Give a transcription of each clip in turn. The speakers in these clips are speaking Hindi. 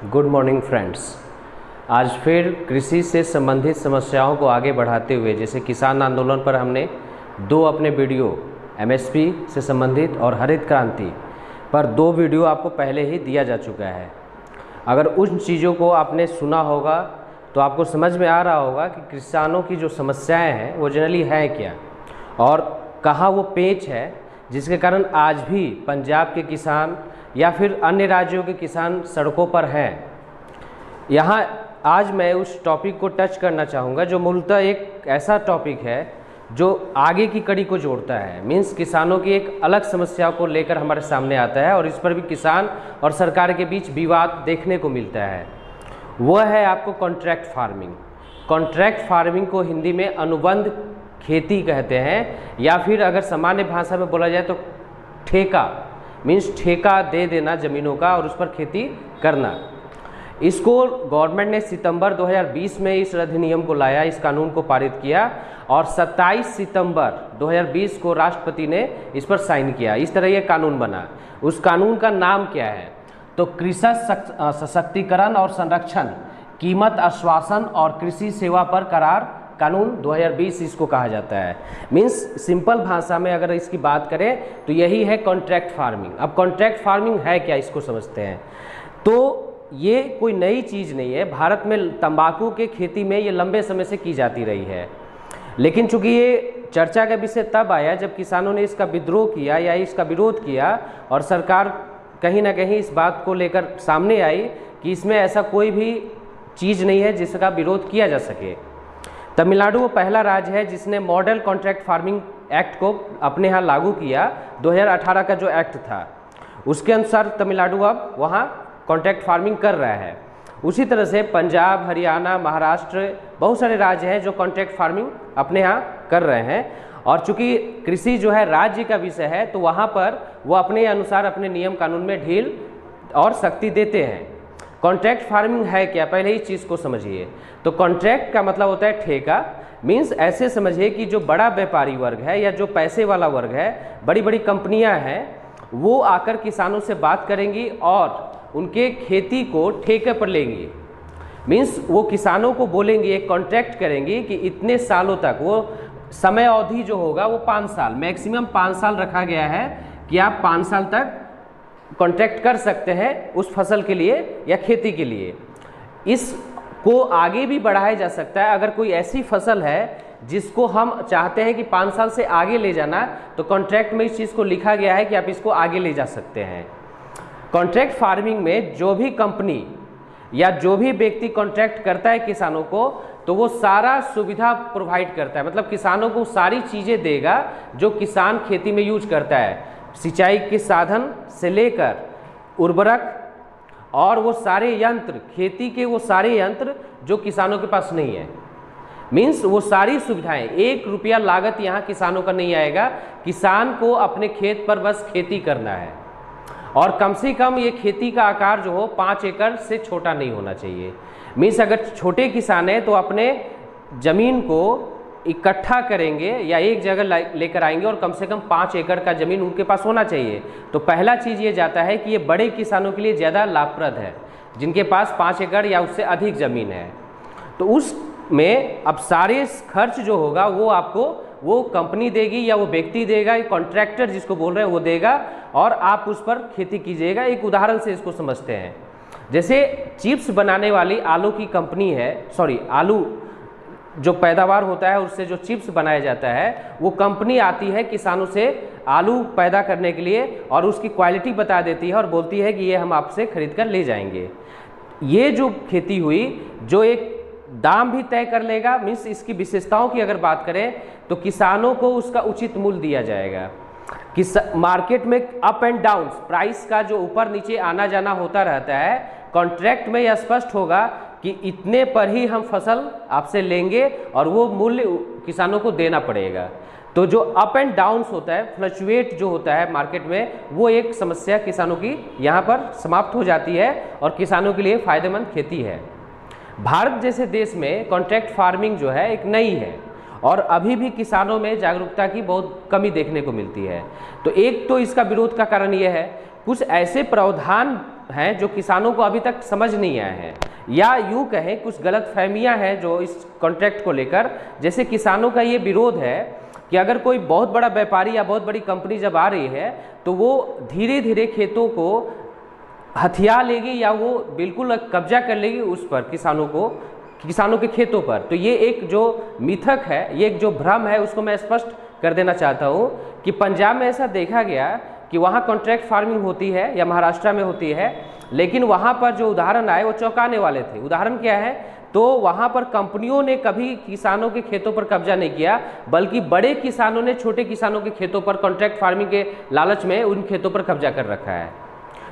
Good morning friends. आज फिर कृषि से संबंधित समस्याओं को आगे बढ़ाते हुए, जैसे किसान आंदोलन पर हमने दो अपने वीडियो एमएसपी से संबंधित और हरित क्रांति पर दो वीडियो आपको पहले ही दिया जा चुका है। अगर उन चीज़ों को आपने सुना होगा तो आपको समझ में आ रहा होगा कि किसानों की जो समस्याएं हैं वो जनरली हैं क्या और कहाँ वो पेच है जिसके कारण आज भी पंजाब के किसान या फिर अन्य राज्यों के किसान सड़कों पर हैं। यहाँ आज मैं उस टॉपिक को टच करना चाहूँगा जो मूलतः एक ऐसा टॉपिक है जो आगे की कड़ी को जोड़ता है। मीन्स किसानों की एक अलग समस्या को लेकर हमारे सामने आता है और इस पर भी किसान और सरकार के बीच विवाद देखने को मिलता है। वह है आपको कॉन्ट्रैक्ट फार्मिंग। कॉन्ट्रैक्ट फार्मिंग को हिंदी में अनुबंध खेती कहते हैं, या फिर अगर सामान्य भाषा में बोला जाए तो ठेका, मीन्स ठेका दे देना ज़मीनों का और उस पर खेती करना। इसको गवर्नमेंट ने सितंबर 2020 में इस अधिनियम को लाया, इस कानून को पारित किया और 27 सितंबर 2020 को राष्ट्रपति ने इस पर साइन किया। इस तरह ये कानून बना। उस कानून का नाम क्या है? तो कृषि सशक्तिकरण और संरक्षण, कीमत आश्वासन और कृषि सेवा पर करार कानून 2020 इसको कहा जाता है। मीन्स सिंपल भाषा में अगर इसकी बात करें तो यही है कॉन्ट्रैक्ट फार्मिंग। अब कॉन्ट्रैक्ट फार्मिंग है क्या, इसको समझते हैं। तो ये कोई नई चीज़ नहीं है। भारत में तंबाकू के खेती में ये लंबे समय से की जाती रही है, लेकिन चूंकि ये चर्चा का विषय तब आया जब किसानों ने इसका विद्रोह किया या इसका विरोध किया और सरकार कहीं ना कहीं इस बात को लेकर सामने आई कि इसमें ऐसा कोई भी चीज़ नहीं है जिसका विरोध किया जा सके। तमिलनाडु वो पहला राज्य है जिसने मॉडल कॉन्ट्रैक्ट फार्मिंग एक्ट को अपने यहाँ लागू किया। 2018 का जो एक्ट था उसके अनुसार तमिलनाडु अब वहाँ कॉन्ट्रैक्ट फार्मिंग कर रहा है। उसी तरह से पंजाब, हरियाणा, महाराष्ट्र, बहुत सारे राज्य हैं जो कॉन्ट्रैक्ट फार्मिंग अपने यहाँ कर रहे हैं। और चूंकि कृषि जो है राज्य का विषय है तो वहाँ पर वो अपने अनुसार अपने नियम कानून में ढील और सख्ती देते हैं। कॉन्ट्रैक्ट फार्मिंग है क्या, पहले इस चीज़ को समझिए। तो कॉन्ट्रैक्ट का मतलब होता है ठेका। मीन्स ऐसे समझिए कि जो बड़ा व्यापारी वर्ग है या जो पैसे वाला वर्ग है, बड़ी बड़ी कंपनियां हैं, वो आकर किसानों से बात करेंगी और उनके खेती को ठेके पर लेंगी। मीन्स वो किसानों को बोलेंगे, एक कॉन्ट्रैक्ट करेंगी कि इतने सालों तक, वो समय अवधि जो होगा वो 5 साल, मैक्सिमम 5 साल रखा गया है कि आप 5 साल तक कॉन्ट्रैक्ट कर सकते हैं उस फसल के लिए या खेती के लिए। इसको आगे भी बढ़ाया जा सकता है। अगर कोई ऐसी फसल है जिसको हम चाहते हैं कि 5 साल से आगे ले जाना, तो कॉन्ट्रैक्ट में इस चीज़ को लिखा गया है कि आप इसको आगे ले जा सकते हैं। कॉन्ट्रैक्ट फार्मिंग में जो भी कंपनी या जो भी व्यक्ति कॉन्ट्रैक्ट करता है किसानों को, तो वो सारा सुविधा प्रोवाइड करता है। मतलब किसानों को सारी चीज़ें देगा जो किसान खेती में यूज करता है, सिंचाई के साधन से लेकर उर्वरक और वो सारे यंत्र, खेती के वो सारे यंत्र जो किसानों के पास नहीं है। मीन्स वो सारी सुविधाएं, 1 रुपया लागत यहाँ किसानों का नहीं आएगा। किसान को अपने खेत पर बस खेती करना है और कम से कम ये खेती का आकार जो हो 5 एकड़ से छोटा नहीं होना चाहिए। मीन्स अगर छोटे किसान हैं तो अपने ज़मीन को इकट्ठा करेंगे या एक जगह लेकर आएंगे और कम से कम 5 एकड़ का ज़मीन उनके पास होना चाहिए। तो पहला चीज़ ये जाता है कि ये बड़े किसानों के लिए ज़्यादा लाभप्रद है, जिनके पास 5 एकड़ या उससे अधिक ज़मीन है। तो उसमें अब सारे खर्च जो होगा वो आपको वो कंपनी देगी या वो व्यक्ति देगा, एक कॉन्ट्रैक्टर जिसको बोल रहे हैं वो देगा और आप उस पर खेती कीजिएगा। एक उदाहरण से इसको समझते हैं। जैसे चिप्स बनाने वाली आलू की कंपनी है, आलू जो पैदावार होता है उससे जो चिप्स बनाया जाता है, वो कंपनी आती है किसानों से आलू पैदा करने के लिए और उसकी क्वालिटी बता देती है और बोलती है कि ये हम आपसे खरीद कर ले जाएंगे। ये जो खेती हुई, जो एक दाम भी तय कर लेगा। मीन्स इसकी विशेषताओं की अगर बात करें तो किसानों को उसका उचित मूल्य दिया जाएगा। कि मार्केट में अप एंड डाउन प्राइस का जो ऊपर नीचे आना जाना होता रहता है, कॉन्ट्रैक्ट में यह स्पष्ट होगा कि इतने पर ही हम फसल आपसे लेंगे और वो मूल्य किसानों को देना पड़ेगा। तो जो अप एंड डाउन्स होता है, फ्लक्चुएट जो होता है मार्केट में, वो एक समस्या किसानों की यहाँ पर समाप्त हो जाती है और किसानों के लिए फ़ायदेमंद खेती है। भारत जैसे देश में कॉन्ट्रैक्ट फार्मिंग जो है एक नई है और अभी भी किसानों में जागरूकता की बहुत कमी देखने को मिलती है। तो एक तो इसका विरोध का कारण यह है कुछ ऐसे प्रावधान हैं जो किसानों को अभी तक समझ नहीं आए हैं, या यूँ कहें कुछ गलतफहमियां हैं जो इस कॉन्ट्रैक्ट को लेकर। जैसे किसानों का ये विरोध है कि अगर कोई बहुत बड़ा व्यापारी या बहुत बड़ी कंपनी जब आ रही है तो वो धीरे धीरे खेतों को हथिया लेगी या वो बिल्कुल कब्जा कर लेगी उस पर, किसानों के खेतों पर। तो ये एक जो मिथक है, ये एक जो भ्रम है, उसको मैं स्पष्ट कर देना चाहता हूँ कि पंजाब में ऐसा देखा गया कि वहाँ कॉन्ट्रैक्ट फार्मिंग होती है या महाराष्ट्र में होती है, लेकिन वहाँ पर जो उदाहरण आए वो चौंकाने वाले थे। उदाहरण क्या है, तो वहाँ पर कंपनियों ने कभी किसानों के खेतों पर कब्जा नहीं किया, बल्कि बड़े किसानों ने छोटे किसानों के खेतों पर कॉन्ट्रैक्ट फार्मिंग के लालच में उन खेतों पर कब्जा कर रखा है।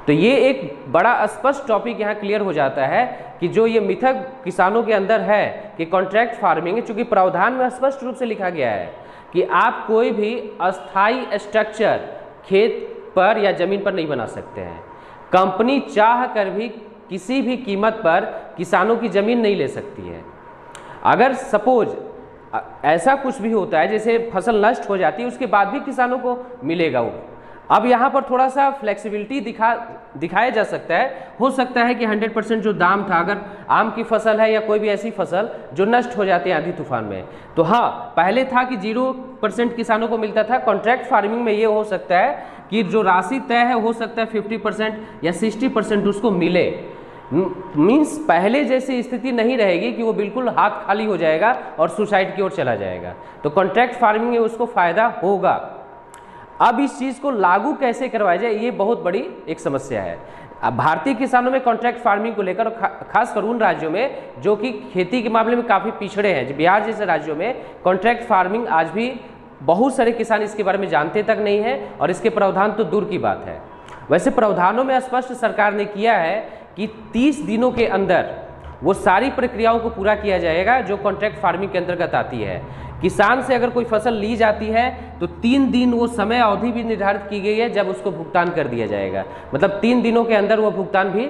तो ये एक बड़ा स्पष्ट टॉपिक यहाँ क्लियर हो जाता है कि जो ये मिथक किसानों के अंदर है कि कॉन्ट्रैक्ट फार्मिंग, चूंकि प्रावधान में स्पष्ट रूप से लिखा गया है कि आप कोई भी अस्थाई स्ट्रक्चर खेत पर या जमीन पर नहीं बना सकते हैं। कंपनी चाह कर भी किसी भी कीमत पर किसानों की जमीन नहीं ले सकती है। अगर सपोज ऐसा कुछ भी होता है जैसे फसल नष्ट हो जाती है, उसके बाद भी किसानों को मिलेगा वो। अब यहाँ पर थोड़ा सा फ्लेक्सिबिलिटी दिखाया जा सकता है। हो सकता है कि 100% जो दाम था, अगर आम की फसल है या कोई भी ऐसी फसल जो नष्ट हो जाती है आंधी तूफान में, तो हाँ पहले था कि 0% किसानों को मिलता था। कॉन्ट्रैक्ट फार्मिंग में ये हो सकता है कि जो राशि तय है हो सकता है 50% या 60% उसको मिले। मीन्स पहले जैसी स्थिति नहीं रहेगी कि वो बिल्कुल हाथ खाली हो जाएगा और सुसाइड की ओर चला जाएगा। तो कॉन्ट्रैक्ट फार्मिंग में उसको फायदा होगा। अब इस चीज़ को लागू कैसे करवाया जाए, ये बहुत बड़ी एक समस्या है। अब भारतीय किसानों में कॉन्ट्रैक्ट फार्मिंग को लेकर, खासकर उन राज्यों में जो कि खेती के मामले में काफ़ी पिछड़े हैं, बिहार जैसे राज्यों में कॉन्ट्रैक्ट फार्मिंग आज भी बहुत सारे किसान इसके बारे में जानते तक नहीं है, और इसके प्रावधान तो दूर की बात है। वैसे प्रावधानों में स्पष्ट सरकार ने किया है कि 30 दिनों के अंदर वो सारी प्रक्रियाओं को पूरा किया जाएगा जो कॉन्ट्रैक्ट फार्मिंग के अंतर्गत आती है। किसान से अगर कोई फसल ली जाती है तो 3 दिन वो समय अवधि भी निर्धारित की गई है जब उसको भुगतान कर दिया जाएगा। मतलब 3 दिनों के अंदर वो भुगतान भी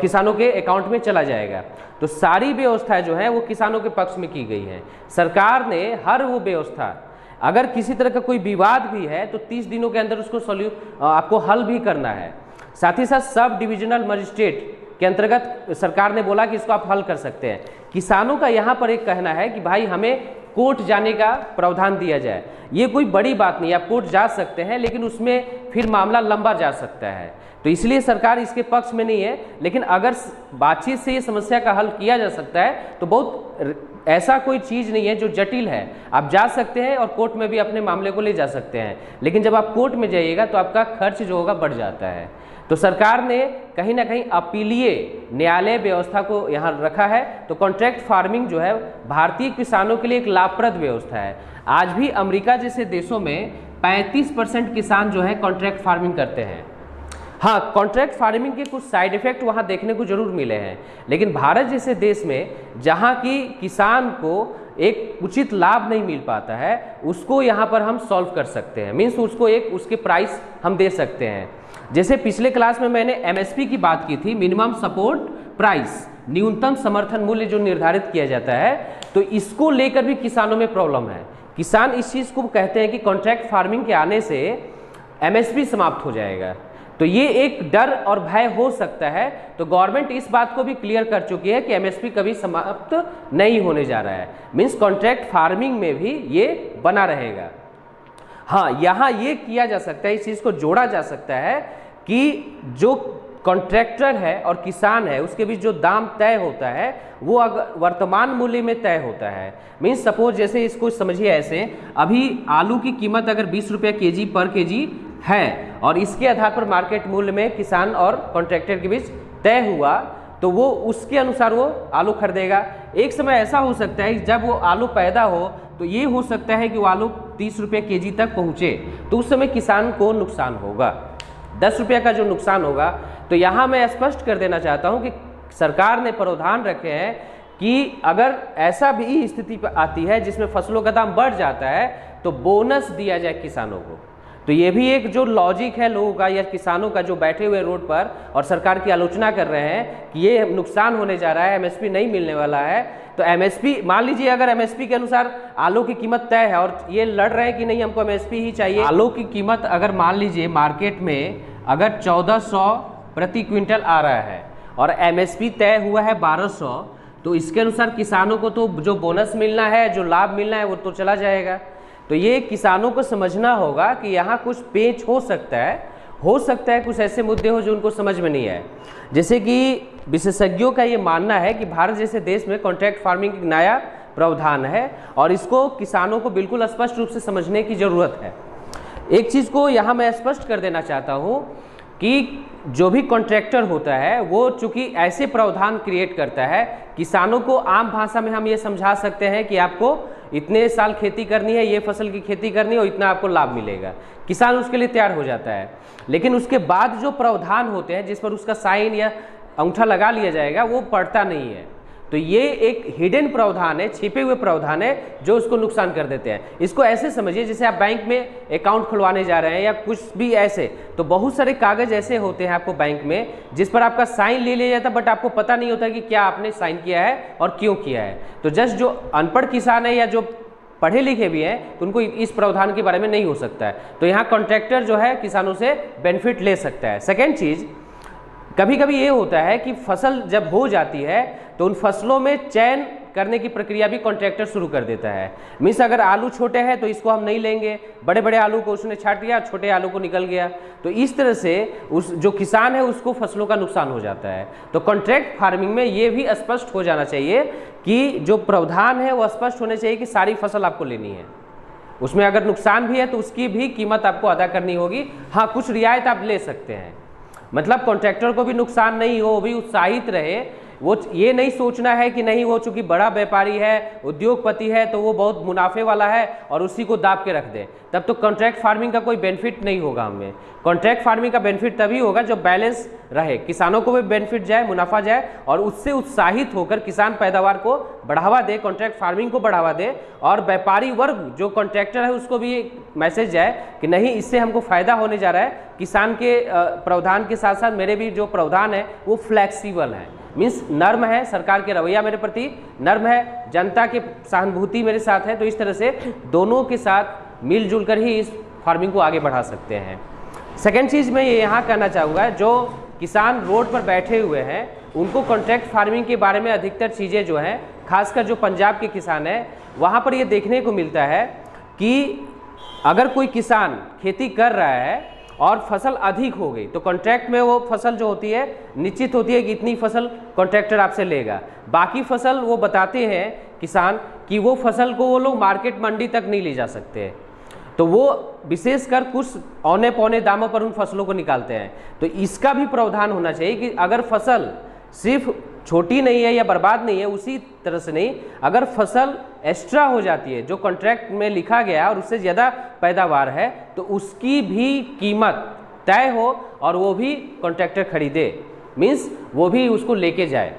किसानों के अकाउंट में चला जाएगा। तो सारी व्यवस्था जो है वो किसानों के पक्ष में की गई है। सरकार ने हर वो व्यवस्था, अगर किसी तरह का कोई विवाद भी है तो 30 दिनों के अंदर उसको आपको हल भी करना है। साथ ही साथ सब डिविजनल मजिस्ट्रेट के अंतर्गत सरकार ने बोला कि इसको आप हल कर सकते हैं। किसानों का यहाँ पर एक कहना है कि भाई हमें कोर्ट जाने का प्रावधान दिया जाए। ये कोई बड़ी बात नहीं, आप कोर्ट जा सकते हैं, लेकिन उसमें फिर मामला लंबा जा सकता है। तो इसलिए सरकार इसके पक्ष में नहीं है। लेकिन अगर बातचीत से ये समस्या का हल किया जा सकता है तो बहुत ऐसा कोई चीज़ नहीं है जो जटिल है। आप जा सकते हैं और कोर्ट में भी अपने मामले को ले जा सकते हैं, लेकिन जब आप कोर्ट में जाइएगा तो आपका खर्च जो होगा बढ़ जाता है। तो सरकार ने कहीं ना कहीं अपीलीय न्यायालय व्यवस्था को यहाँ रखा है। तो कॉन्ट्रैक्ट फार्मिंग जो है भारतीय किसानों के लिए एक लाभप्रद व्यवस्था है। आज भी अमेरिका जैसे देशों में 35% किसान जो है कॉन्ट्रैक्ट फार्मिंग करते हैं। हाँ, कॉन्ट्रैक्ट फार्मिंग के कुछ साइड इफेक्ट वहाँ देखने को जरूर मिले हैं, लेकिन भारत जैसे देश में जहाँ की किसान को एक उचित लाभ नहीं मिल पाता है, उसको यहाँ पर हम सॉल्व कर सकते हैं। मीन्स उसको एक उसके प्राइस हम दे सकते हैं। जैसे पिछले क्लास में मैंने एमएसपी की बात की थी, मिनिमम सपोर्ट प्राइस, न्यूनतम समर्थन मूल्य जो निर्धारित किया जाता है, तो इसको लेकर भी किसानों में प्रॉब्लम है। किसान इस चीज़ को कहते हैं कि कॉन्ट्रैक्ट फार्मिंग के आने से एमएसपी समाप्त हो जाएगा। तो ये एक डर और भय हो सकता है। तो गवर्नमेंट इस बात को भी क्लियर कर चुकी है कि एमएसपी कभी समाप्त नहीं होने जा रहा है। मीन्स कॉन्ट्रैक्ट फार्मिंग में भी ये बना रहेगा। हाँ, यहाँ ये किया जा सकता है, इस चीज़ को जोड़ा जा सकता है कि जो कॉन्ट्रैक्टर है और किसान है उसके बीच जो दाम तय होता है वो अगर वर्तमान मूल्य में तय होता है। मीन्स सपोज जैसे इसको समझिए ऐसे, अभी आलू की कीमत अगर 20 रुपये केजी पर केजी है और इसके आधार पर मार्केट मूल्य में किसान और कॉन्ट्रैक्टर के बीच तय हुआ, तो वो उसके अनुसार वो आलू खरीदेगा। एक समय ऐसा हो सकता है जब वो आलू पैदा हो तो ये हो सकता है कि वो आलू 30 रुपये केजी तक पहुँचे, तो उस समय किसान को नुकसान होगा, 10 रुपये का जो नुकसान होगा। तो यहाँ मैं स्पष्ट कर देना चाहता हूँ कि सरकार ने प्रावधान रखे हैं कि अगर ऐसा भी स्थिति आती है जिसमें फसलों का दाम बढ़ जाता है तो बोनस दिया जाए किसानों को। तो ये भी एक जो लॉजिक है लोगों का या किसानों का जो बैठे हुए रोड पर और सरकार की आलोचना कर रहे हैं कि ये नुकसान होने जा रहा है, एमएसपी नहीं मिलने वाला है। तो एमएसपी, मान लीजिए अगर एमएसपी के अनुसार आलू की कीमत तय है और ये लड़ रहे हैं कि नहीं हमको एमएसपी ही चाहिए। आलू की कीमत अगर मान लीजिए मार्केट में अगर 1400 प्रति क्विंटल आ रहा है और एमएसपी तय हुआ है 1200, तो इसके अनुसार किसानों को तो जो बोनस मिलना है, जो लाभ मिलना है, वो तो चला जाएगा। तो ये किसानों को समझना होगा कि यहाँ कुछ पेच हो सकता है कुछ ऐसे मुद्दे हो जो उनको समझ में नहीं आए। जैसे कि विशेषज्ञों का ये मानना है कि भारत जैसे देश में कॉन्ट्रैक्ट फार्मिंग एक नया प्रावधान है और इसको किसानों को बिल्कुल स्पष्ट रूप से समझने की ज़रूरत है। एक चीज़ को यहाँ मैं स्पष्ट कर देना चाहता हूँ कि जो भी कॉन्ट्रैक्टर होता है वो चूंकि ऐसे प्रावधान क्रिएट करता है, किसानों को आम भाषा में हम ये समझा सकते हैं कि आपको इतने साल खेती करनी है, ये फसल की खेती करनी है और इतना आपको लाभ मिलेगा, किसान उसके लिए तैयार हो जाता है। लेकिन उसके बाद जो प्रावधान होते हैं जिस पर उसका साइन या अंगूठा लगा लिया जाएगा वो पड़ता नहीं है। तो ये एक हिडन प्रावधान है, छिपे हुए प्रावधान है जो उसको नुकसान कर देते हैं। इसको ऐसे समझिए जैसे आप बैंक में अकाउंट खुलवाने जा रहे हैं या कुछ भी ऐसे, तो बहुत सारे कागज ऐसे होते हैं आपको बैंक में जिस पर आपका साइन ले लिया जाता है, बट आपको पता नहीं होता कि क्या आपने साइन किया है और क्यों किया है। तो जस्ट जो अनपढ़ किसान है या जो पढ़े लिखे भी हैं तो उनको इस प्रावधान के बारे में नहीं हो सकता है। तो यहाँ कॉन्ट्रैक्टर जो है किसानों से बेनिफिट ले सकता है। सेकेंड चीज़, कभी कभी ये होता है कि फसल जब हो जाती है तो उन फसलों में चयन करने की प्रक्रिया भी कॉन्ट्रैक्टर शुरू कर देता है। मीन्स अगर आलू छोटे हैं तो इसको हम नहीं लेंगे, बड़े बड़े आलू को उसने छाट लिया, छोटे आलू को निकल गया। तो इस तरह से उस जो किसान है उसको फसलों का नुकसान हो जाता है। तो कॉन्ट्रैक्ट फार्मिंग में ये भी स्पष्ट हो जाना चाहिए कि जो प्रावधान है वो स्पष्ट होने चाहिए कि सारी फसल आपको लेनी है, उसमें अगर नुकसान भी है तो उसकी भी कीमत आपको अदा करनी होगी। हाँ, कुछ रियायत आप ले सकते हैं, मतलब कॉन्ट्रैक्टर को भी नुकसान नहीं हो, वो भी उत्साहित रहे। वो ये नहीं सोचना है कि नहीं वो चूंकि बड़ा व्यापारी है, उद्योगपति है, तो वो बहुत मुनाफे वाला है और उसी को दाब के रख दे, तब तो कॉन्ट्रैक्ट फार्मिंग का कोई बेनिफिट नहीं होगा हमें। कॉन्ट्रैक्ट फार्मिंग का बेनिफिट तभी होगा जब बैलेंस रहे, किसानों को भी बेनिफिट जाए, मुनाफा जाए और उससे उत्साहित होकर किसान पैदावार को बढ़ावा दे, कॉन्ट्रैक्ट फार्मिंग को बढ़ावा दे और व्यापारी वर्ग जो कॉन्ट्रैक्टर है उसको भी मैसेज जाए कि नहीं, इससे हमको फायदा होने जा रहा है। किसान के प्रावधान के साथ साथ मेरे भी जो प्रावधान है वो फ्लैक्सीबल है, मीन्स नर्म है, सरकार के रवैया मेरे प्रति नर्म है, जनता की सहानुभूति मेरे साथ है। तो इस तरह से दोनों के साथ मिलजुल कर ही इस फार्मिंग को आगे बढ़ा सकते हैं। सेकेंड चीज़ मैं ये यहाँ कहना चाहूँगा, जो किसान रोड पर बैठे हुए हैं उनको कॉन्ट्रैक्ट फार्मिंग के बारे में अधिकतर चीज़ें जो हैं, खासकर जो पंजाब के किसान हैं वहाँ पर ये देखने को मिलता है कि अगर कोई किसान खेती कर रहा है और फसल अधिक हो गई तो कॉन्ट्रैक्ट में वो फसल जो होती है निश्चित होती है कि इतनी फसल कॉन्ट्रैक्टर आपसे लेगा। बाकी फसल वो बताते हैं किसान कि वो फसल को वो लोग मार्केट मंडी तक नहीं ले जा सकते, तो वो विशेषकर कुछ औने पौने दामों पर उन फसलों को निकालते हैं। तो इसका भी प्रावधान होना चाहिए कि अगर फसल सिर्फ छोटी नहीं है या बर्बाद नहीं है, उसी तरह से नहीं, अगर फसल एक्स्ट्रा हो जाती है जो कॉन्ट्रैक्ट में लिखा गया और उससे ज़्यादा पैदावार है तो उसकी भी कीमत तय हो और वो भी कॉन्ट्रैक्टर खरीदे, मीन्स वो भी उसको लेके जाए।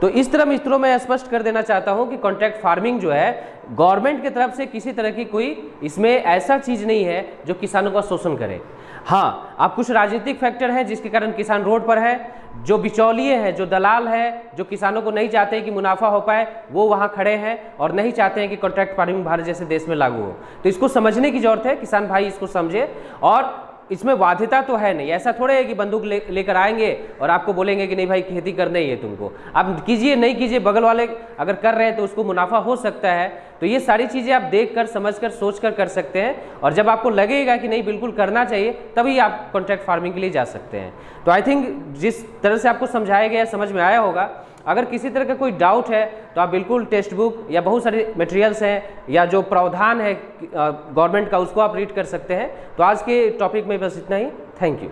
तो इस तरह मित्रों मैं स्पष्ट कर देना चाहता हूं कि कॉन्ट्रैक्ट फार्मिंग जो है गवर्नमेंट की तरफ से किसी तरह की कोई इसमें ऐसा चीज़ नहीं है जो किसानों का शोषण करे। हाँ, अब कुछ राजनीतिक फैक्टर हैं जिसके कारण किसान रोड पर है, जो बिचौलिए हैं, जो दलाल है, जो किसानों को नहीं चाहते कि मुनाफा हो पाए, वो वहाँ खड़े हैं और नहीं चाहते हैं कि कॉन्ट्रैक्ट फार्मिंग भारत जैसे देश में लागू हो। तो इसको समझने की जरूरत है, किसान भाई इसको समझे। और इसमें बाध्यता तो है नहीं, ऐसा थोड़े है कि बंदूक लेकर आएंगे और आपको बोलेंगे कि नहीं भाई खेती करना ही है तुमको, आप कीजिए नहीं कीजिए, बगल वाले अगर कर रहे हैं तो उसको मुनाफा हो सकता है। तो ये सारी चीज़ें आप देख कर समझ कर सोच कर सकते हैं और जब आपको लगेगा कि नहीं बिल्कुल करना चाहिए तभी आप कॉन्ट्रैक्ट फार्मिंग के लिए जा सकते हैं। तो आई थिंक जिस तरह से आपको समझाया गया समझ में आया होगा। अगर किसी तरह का कोई डाउट है तो आप बिल्कुल टेक्स्ट बुक या बहुत सारे मटेरियल्स हैं या जो प्रावधान है गवर्नमेंट का उसको आप रीड कर सकते हैं। तो आज के टॉपिक में बस इतना ही। Thank you.